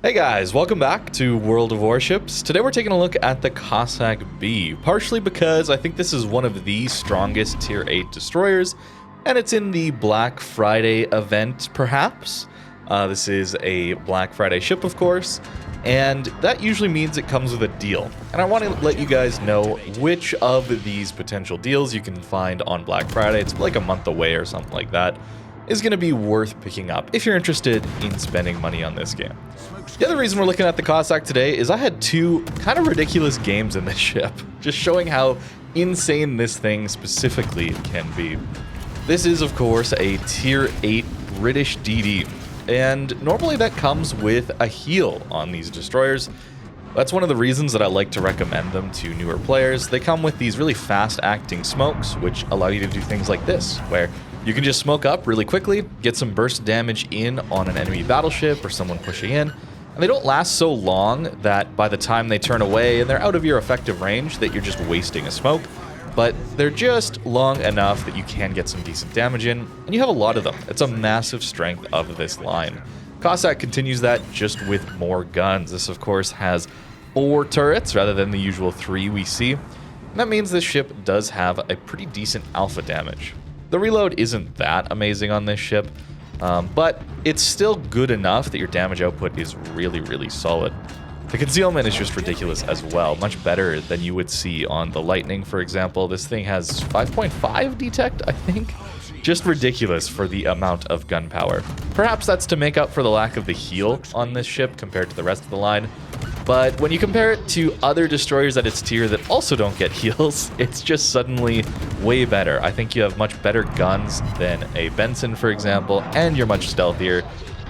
Hey guys, welcome back to World of Warships. Today we're taking a look at the Cossack B, partially because I think this is one of the strongest tier 8 destroyers, and it's in the Black Friday event, perhaps. This is a Black Friday ship, of course, and that usually means it comes with a deal. And I want to let you guys know which of these potential deals you can find on Black Friday. It's like a month away or something like that. Is going to be worth picking up if you're interested in spending money on this game. The other reason we're looking at the Cossack today is I had two kind of ridiculous games in this ship, just showing how insane this thing specifically can be. This is, of course, a tier 8 British DD, and normally that comes with a heal on these destroyers. That's one of the reasons that I like to recommend them to newer players. They come with these really fast-acting smokes, which allow you to do things like this, where you can just smoke up really quickly, get some burst damage in on an enemy battleship or someone pushing in, and they don't last so long that by the time they turn away and they're out of your effective range that you're just wasting a smoke, but they're just long enough that you can get some decent damage in, and you have a lot of them. It's a massive strength of this line. Cossack continues that just with more guns. This, of course, has 4 turrets rather than the usual 3 we see, and that means this ship does have a pretty decent alpha damage. The reload isn't that amazing on this ship, but it's still good enough that your damage output is really, really solid. The concealment is just ridiculous as well, much better than you would see on the Lightning, for example. This thing has 5.5 detect, I think. Just ridiculous for the amount of gun power. Perhaps that's to make up for the lack of the heal on this ship compared to the rest of the line. But when you compare it to other destroyers at its tier that also don't get heals, it's just suddenly way better. I think you have much better guns than a Benson, for example, and you're much stealthier.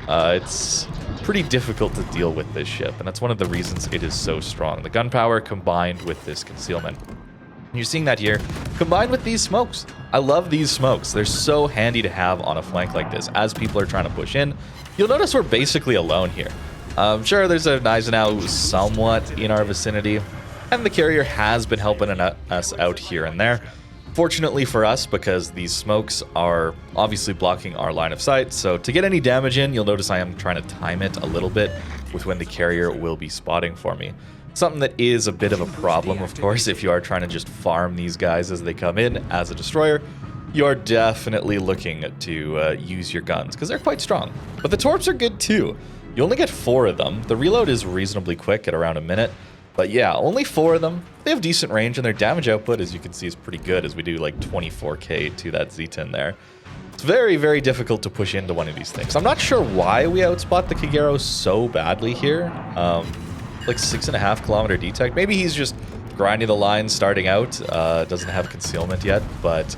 It's pretty difficult to deal with this ship, and that's one of the reasons it is so strong. The gun power combined with this concealment. You're seeing that here, combined with these smokes. I love these smokes. They're so handy to have on a flank like this as people are trying to push in. You'll notice we're basically alone here. Sure, there's an Eisenhower who's somewhat in our vicinity, and the carrier has been helping us out here and there. Fortunately for us, because these smokes are obviously blocking our line of sight, so to get any damage in, you'll notice I am trying to time it a little bit with when the carrier will be spotting for me. Something that is a bit of a problem, of course, if you are trying to just farm these guys as they come in as a destroyer. You are definitely looking to use your guns, because they're quite strong. But the torps are good too. You only get 4 of them. The reload is reasonably quick at around a minute. But yeah, only 4 of them. They have decent range, and their damage output, as you can see, is pretty good, as we do like 24k to that Z10 there. It's very, very difficult to push into one of these things. I'm not sure why we outspot the Kagero so badly here. Like 6.5 kilometer detect. Maybe he's just grinding the line starting out. Doesn't have concealment yet, but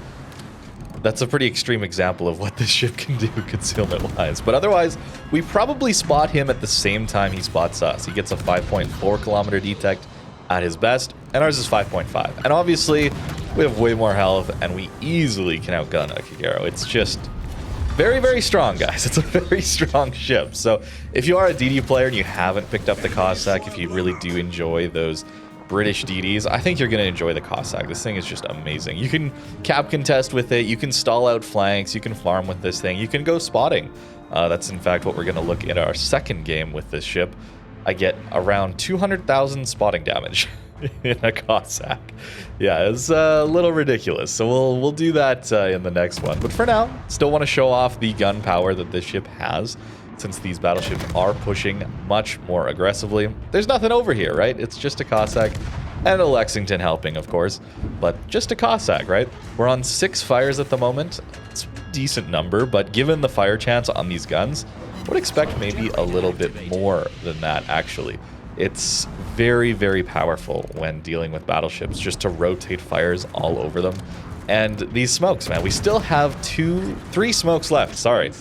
that's a pretty extreme example of what this ship can do concealment-wise. But otherwise, we probably spot him at the same time he spots us. He gets a 5.4 kilometer detect at his best, and ours is 5.5. And obviously, we have way more health, and we easily can outgun a Kagero. It's just very, very strong, guys. It's a very strong ship. So if you are a DD player and you haven't picked up the Cossack, if you really do enjoy those British DDs, I think you're going to enjoy the Cossack. This thing is just amazing. You can cap contest with it, you can stall out flanks, you can farm with this thing, you can go spotting. That's in fact what we're going to look at our second game with this ship. I get around 200,000 spotting damage in a Cossack. Yeah, it's a little ridiculous, so we'll do that in the next one. But for now, still want to show off the gun power that this ship has, since these battleships are pushing much more aggressively. There's nothing over here, right? It's just a Cossack and a Lexington helping, of course, but just a Cossack, right? We're on 6 fires at the moment. It's a decent number, but given the fire chance on these guns, I would expect maybe a little bit more than that, actually. It's very, very powerful when dealing with battleships, just to rotate fires all over them. And these smokes, man, we still have 3 smokes left, sorry.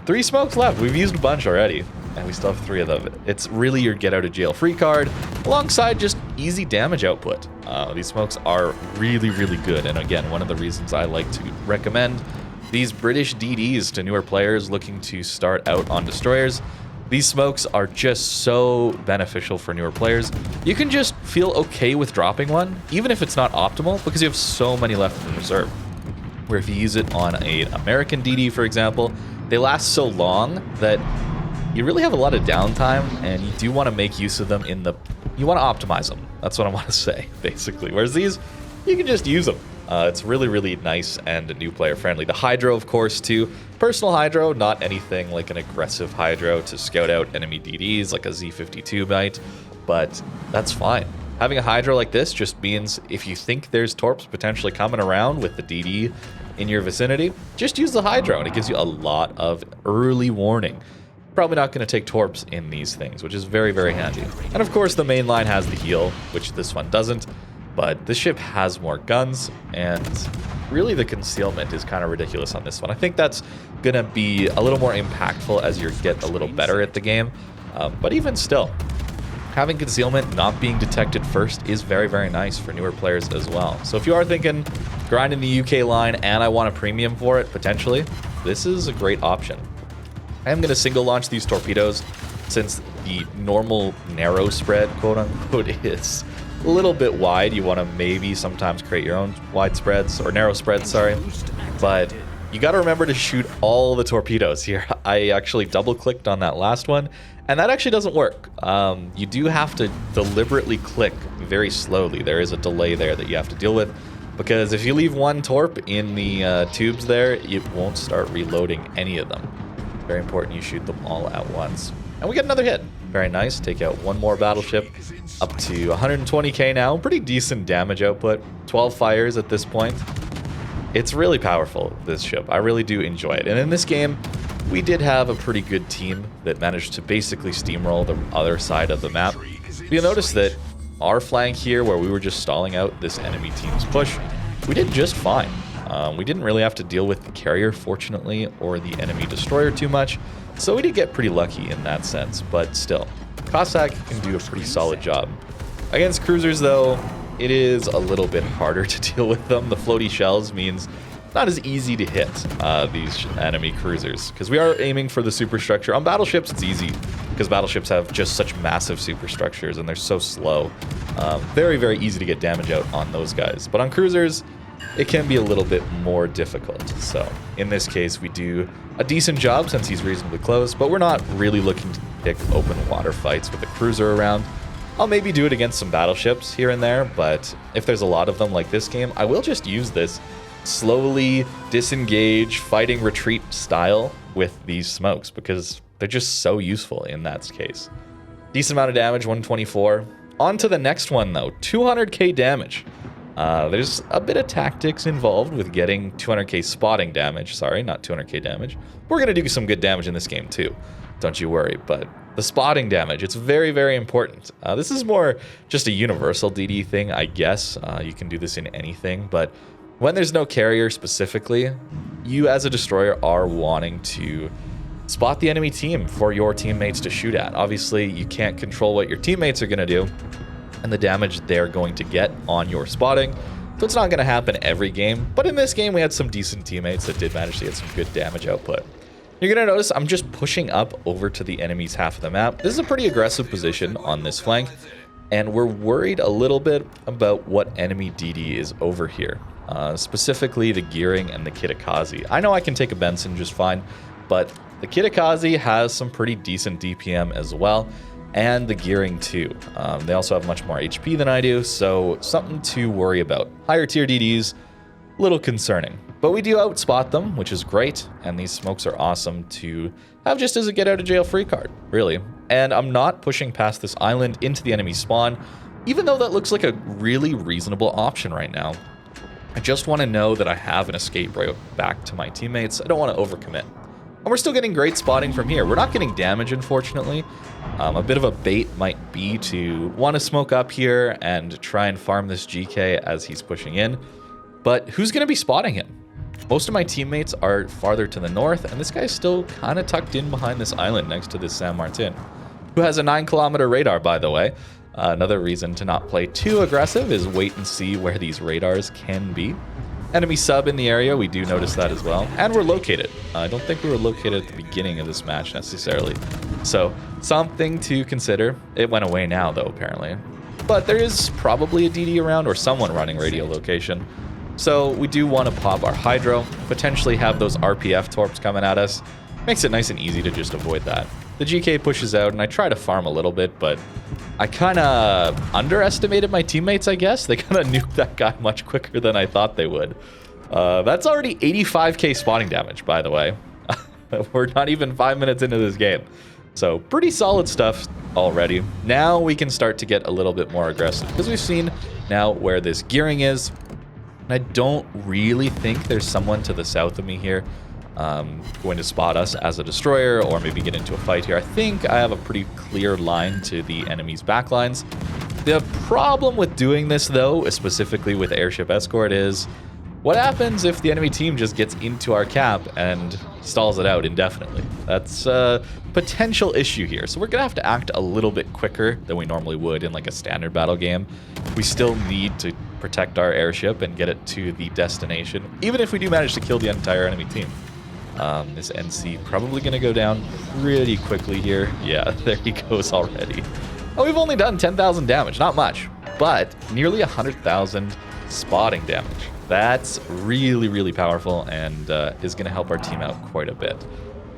3 smokes left. We've used a bunch already, and we still have 3 of them. It's really your get out of jail free card, alongside just easy damage output. These smokes are really, really good, and again, one of the reasons I like to recommend these British DDs to newer players looking to start out on destroyers. These smokes are just so beneficial for newer players. You can just feel okay with dropping one, even if it's not optimal, because you have so many left in reserve. Where if you use it on an American DD, for example, they last so long that you really have a lot of downtime, and you do want to make use of them you want to optimize them. That's what I want to say, basically. Whereas these, you can just use them. It's really, really nice and new player friendly. The Hydro, of course, too. Personal Hydro, not anything like an aggressive Hydro to scout out enemy DDs like a Z52 might, but that's fine. Having a Hydro like this just means if you think there's Torps potentially coming around with the DD in your vicinity, just use the Hydro, and it gives you a lot of early warning. Probably not going to take Torps in these things, which is very, very handy. And of course, the main line has the heal, which this one doesn't. But this ship has more guns, and really the concealment is kind of ridiculous on this one. I think that's going to be a little more impactful as you get a little better at the game. But even still, having concealment not being detected first is very, very nice for newer players as well. So if you are thinking, grinding the UK line and I want a premium for it, potentially, this is a great option. I am going to single launch these torpedoes since the normal narrow spread, quote unquote, is a little bit wide. You want to maybe sometimes create your own wide spreads, or narrow spreads, sorry. But you got to remember to shoot all the torpedoes here. I actually double clicked on that last one, and that actually doesn't work. You do have to deliberately click very slowly. There is a delay there that you have to deal with, because if you leave one torp in the tubes there, it won't start reloading any of them. Very important you shoot them all at once. And we get another hit. Very nice. Take out one more battleship. Up to 120k now. Pretty decent damage output. 12 fires at this point. It's really powerful, this ship. I really do enjoy it. And in this game, we did have a pretty good team that managed to basically steamroll the other side of the map. You'll notice that our flank here, where we were just stalling out this enemy team's push, we did just fine. We didn't really have to deal with the carrier, fortunately, or the enemy destroyer too much, so we did get pretty lucky in that sense, but still. Cossack can do a pretty solid job. Against cruisers, though, it is a little bit harder to deal with them. The floaty shells means not as easy to hit these enemy cruisers, because we are aiming for the superstructure. On battleships, it's easy, because battleships have just such massive superstructures, and they're so slow. Very, very easy to get damage out on those guys. But on cruisers, it can be a little bit more difficult. So in this case, we do a decent job since he's reasonably close, but we're not really looking to pick open water fights with a cruiser around. I'll maybe do it against some battleships here and there, but if there's a lot of them like this game, I will just use this slowly disengage, fighting retreat style with these smokes, because they're just so useful in that case. Decent amount of damage, 124. On to the next one though, 200k damage. There's a bit of tactics involved with getting 200k spotting damage. Sorry, not 200k damage. We're going to do some good damage in this game too. Don't you worry. But the spotting damage, it's very, very important. This is more just a universal DD thing, I guess. You can do this in anything. But when there's no carrier specifically, you as a destroyer are wanting to spot the enemy team for your teammates to shoot at. Obviously, you can't control what your teammates are going to do and the damage they're going to get on your spotting. So it's not going to happen every game, but in this game we had some decent teammates that did manage to get some good damage output. You're going to notice I'm just pushing up over to the enemy's half of the map. This is a pretty aggressive position on this flank, and we're worried a little bit about what enemy DD is over here. Specifically the Gearing and the Kitakaze. I know I can take a Benson just fine, but the Kitakaze has some pretty decent DPM as well. And the Gearing too. They also have much more HP than I do, so something to worry about. Higher tier DDs, little concerning. But we do outspot them, which is great, and these smokes are awesome to have just as a get out of jail free card, really. And I'm not pushing past this island into the enemy spawn, even though that looks like a really reasonable option right now. I just want to know that I have an escape route back to my teammates. I don't want to overcommit. And we're still getting great spotting from here. We're not getting damage, unfortunately. A bit of a bait might be to want to smoke up here and try and farm this GK as he's pushing in. But who's going to be spotting him? Most of my teammates are farther to the north, and this guy's still kind of tucked in behind this island next to this San Martin, who has a 9-kilometer radar, by the way. Another reason to not play too aggressive is wait and see where these radars can be. Enemy sub in the area, we do notice that as well. And we're located. I don't think we were located at the beginning of this match necessarily. So, something to consider. It went away now, though, apparently. But there is probably a DD around or someone running radio location. So, we do want to pop our Hydro, potentially have those RPF torps coming at us. Makes it nice and easy to just avoid that. The GK pushes out, and I try to farm a little bit, but I kind of underestimated my teammates, I guess. They kind of nuked that guy much quicker than I thought they would. That's already 85k spotting damage, by the way. We're not even 5 minutes into this game. So pretty solid stuff already. Now we can start to get a little bit more aggressive, because we've seen now where this gearing is. And I don't really think there's someone to the south of me here going to spot us as a destroyer or maybe get into a fight here. I think I have a pretty clear line to the enemy's backlines. The problem with doing this, though, specifically with airship escort, is what happens if the enemy team just gets into our cap and stalls it out indefinitely? That's a potential issue here. So we're going to have to act a little bit quicker than we normally would in like a standard battle game. We still need to protect our airship and get it to the destination, even if we do manage to kill the entire enemy team. This NC probably going to go down pretty quickly here. Yeah, there he goes already. Oh, we've only done 10,000 damage. Not much, but nearly 100,000 spotting damage. That's really, really powerful and is going to help our team out quite a bit.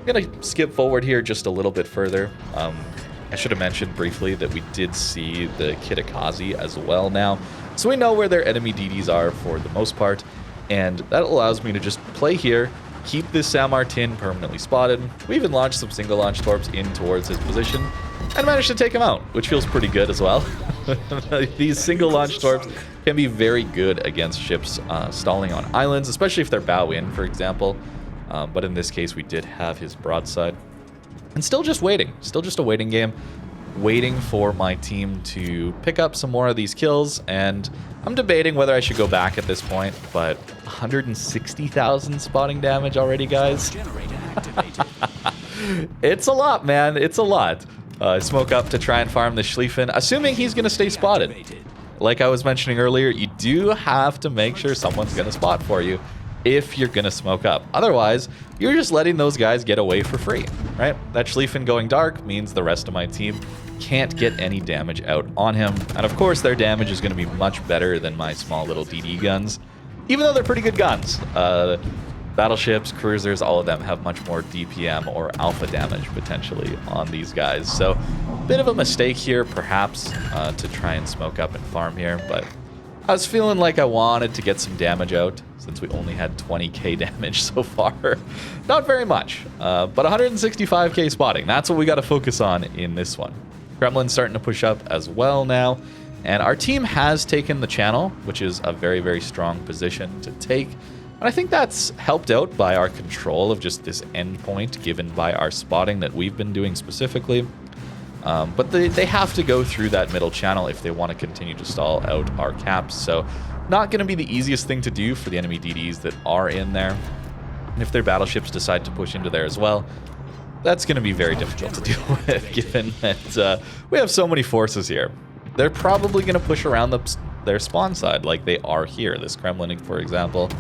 I'm going to skip forward here just a little bit further. I should have mentioned briefly that we did see the Kitakazi as well now. So we know where their enemy DDs are for the most part. And that allows me to just play here, keep this San Martin permanently spotted. We even launched some single launch torps in towards his position and managed to take him out, which feels pretty good as well. These single launch torps can be very good against ships stalling on islands, especially if they're bow in, for example. But in this case, we did have his broadside. And still just waiting. Still just a waiting game. Waiting for my team to pick up some more of these kills. And I'm debating whether I should go back at this point. But 160,000 spotting damage already, guys. It's a lot, man. It's a lot. Smoke up to try and farm the Schlieffen, assuming he's going to stay spotted. Like I was mentioning earlier, you do have to make sure someone's going to spot for you if you're going to smoke up. Otherwise, you're just letting those guys get away for free, right? That Schlieffen going dark means the rest of my team can't get any damage out on him. And of course, their damage is going to be much better than my small little DD guns, even though they're pretty good guns. Battleships, cruisers, all of them have much more DPM or alpha damage potentially on these guys. So bit of a mistake here, perhaps, to try and smoke up and farm here. But I was feeling like I wanted to get some damage out since we only had 20k damage so far. Not very much, but 165k spotting. That's what we got to focus on in this one. Kremlin's starting to push up as well now. And our team has taken the channel, which is a very, very strong position to take. And I think that's helped out by our control of just this endpoint given by our spotting that we've been doing specifically. But they have to go through that middle channel if they want to continue to stall out our caps. So not going to be the easiest thing to do for the enemy DDs that are in there. And if their battleships decide to push into there as well, that's going to be very difficult to deal with, given that we have so many forces here. They're probably going to push around their spawn side like they are here. This Kremlin, for example,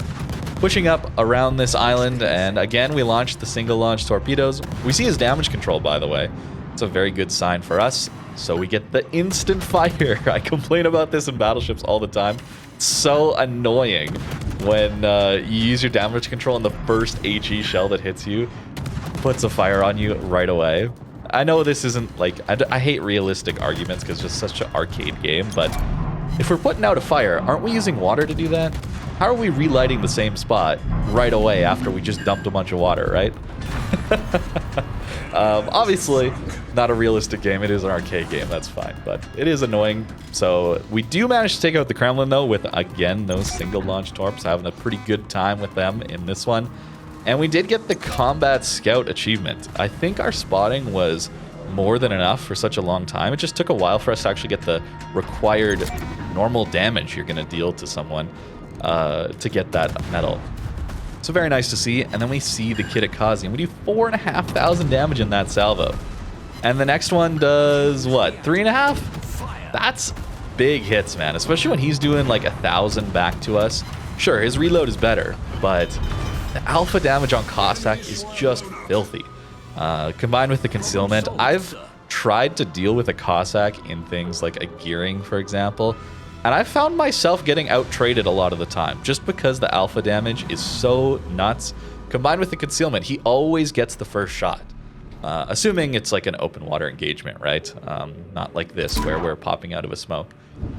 pushing up around this island. And again, we launched the single launch torpedoes. We see his damage control, by the way. It's a very good sign for us. So we get the instant fire. I complain about this in battleships all the time. It's so annoying when you use your damage control and the first HE shell that hits you puts a fire on you right away. I know this isn't like, I hate realistic arguments because it's just such an arcade game, but if we're putting out a fire, aren't we using water to do that? How are we relighting the same spot right away after we just dumped a bunch of water, right? Obviously, not a realistic game. It is an arcade game. That's fine, but it is annoying. So we do manage to take out the Kremlin, though, with, again, those single launch torps, having a pretty good time with them in this one. And we did get the Combat Scout achievement. I think our spotting was more than enough for such a long time. It just took a while for us to actually get the required normal damage you're going to deal to someone to get that medal. So very nice to see. And then we see the Kitakazi, and we do 4,500 damage in that salvo. And the next one does, what, 3.5? That's big hits, man, especially when he's doing like 1,000 back to us. Sure, his reload is better, but the alpha damage on Cossack is just filthy. Combined with the concealment, I've tried to deal with a Cossack in things like a gearing, for example, and I found myself getting out-traded a lot of the time, just because the alpha damage is so nuts Combined with the concealment, he always gets the first shot. Assuming it's like an open water engagement, right? Not like this where we're popping out of a smoke.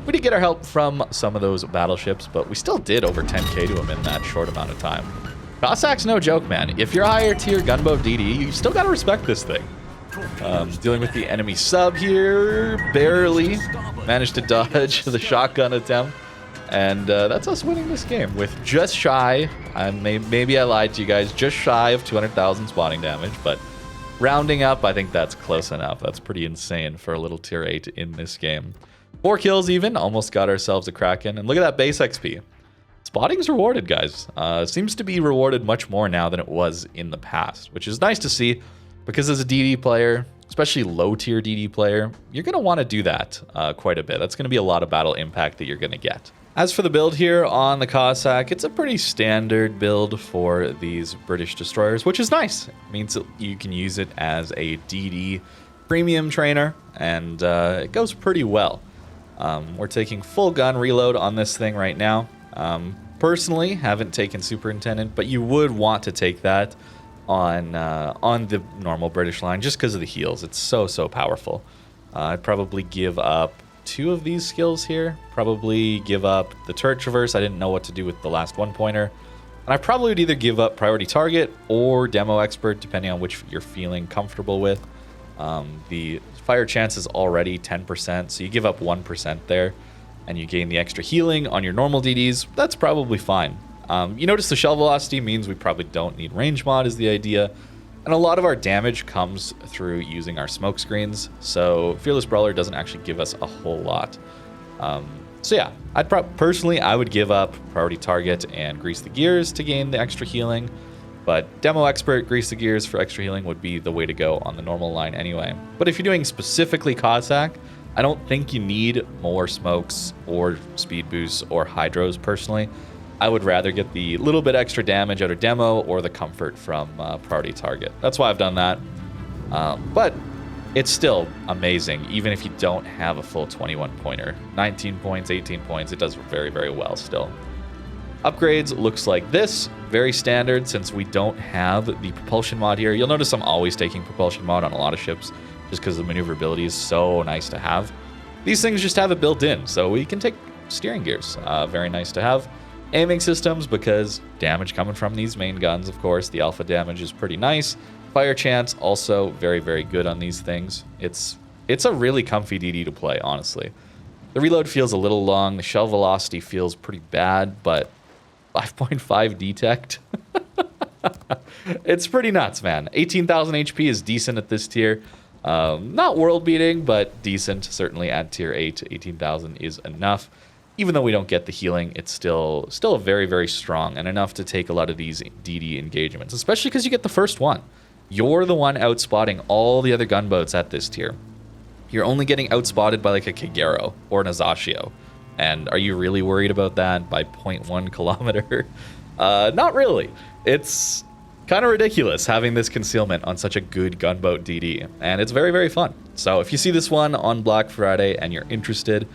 We did get our help from some of those battleships, but we still did over 10k to him in that short amount of time. Cossack's no joke, man. If you're higher tier gunboat DD, you still gotta respect this thing. Dealing with the enemy sub here, barely managed to dodge the shotgun attempt. And that's us winning this game with just shy, maybe I lied to you guys, just shy of 200,000 spotting damage, but rounding up, I think that's close enough. That's pretty insane for a little tier 8 in this game. 4 kills even, almost got ourselves a Kraken. And look at that base XP. Spotting's rewarded, guys. Seems to be rewarded much more now than it was in the past, which is nice to see because as a DD player, especially low tier DD player, you're going to want to do that quite a bit. That's going to be a lot of battle impact that you're going to get. As for the build here on the Cossack, it's a pretty standard build for these British destroyers, which is nice. It means that you can use it as a DD premium trainer, and it goes pretty well. We're taking full gun reload on this thing right now. Personally, haven't taken Superintendent, but you would want to take that on the normal British line just because of the heals. It's so powerful. I'd probably give up 2 of these skills here. Probably give up the turret traverse. I didn't know what to do with the last 1-pointer. And I probably would either give up priority target or demo expert, depending on which you're feeling comfortable with. The fire chance is already 10%, so you give up 1% there, and you gain the extra healing on your normal DDs. That's probably fine. You notice the shell velocity means we probably don't need range mod is the idea. And a lot of our damage comes through using our smoke screens, so Fearless Brawler doesn't actually give us a whole lot. So yeah, personally, I would give up priority target and grease the gears to gain the extra healing, but demo expert, grease the gears for extra healing would be the way to go on the normal line anyway. But if you're doing specifically Cossack, I don't think you need more smokes or speed boosts or hydros personally. I would rather get the little bit extra damage out of demo or the comfort from priority target. That's why I've done that. But it's still amazing, even if you don't have a full 21-pointer. 19 points, 18 points, it does very well still. Upgrades looks like this. Very standard since we don't have the propulsion mod here. You'll notice I'm always taking propulsion mod on a lot of ships just because the maneuverability is so nice to have. These things just have it built in, so we can take steering gears. Very nice to have. Aiming systems, because damage coming from these main guns, of course. The alpha damage is pretty nice. Fire chance, also very good on these things. It's a really comfy DD to play, honestly. The reload feels a little long. The shell velocity feels pretty bad, but 5.5 detect. It's pretty nuts, man. 18,000 HP is decent at this tier. Not world beating, but decent. Certainly at tier 8, 18,000 is enough. Even though we don't get the healing, it's still very strong and enough to take a lot of these DD engagements, especially because you get the first one. You're the one outspotting all the other gunboats at this tier. You're only getting outspotted by like a Kagero or an Azaccio. And are you really worried about that by 0.1 kilometer? Not really. It's kind of ridiculous having this concealment on such a good gunboat DD, and it's very fun. So if you see this one on Black Friday and you're interested,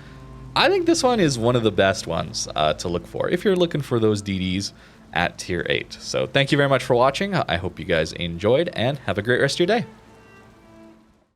I think this one is one of the best ones to look for if you're looking for those DDs at tier 8. So thank you very much for watching. I hope you guys enjoyed and have a great rest of your day.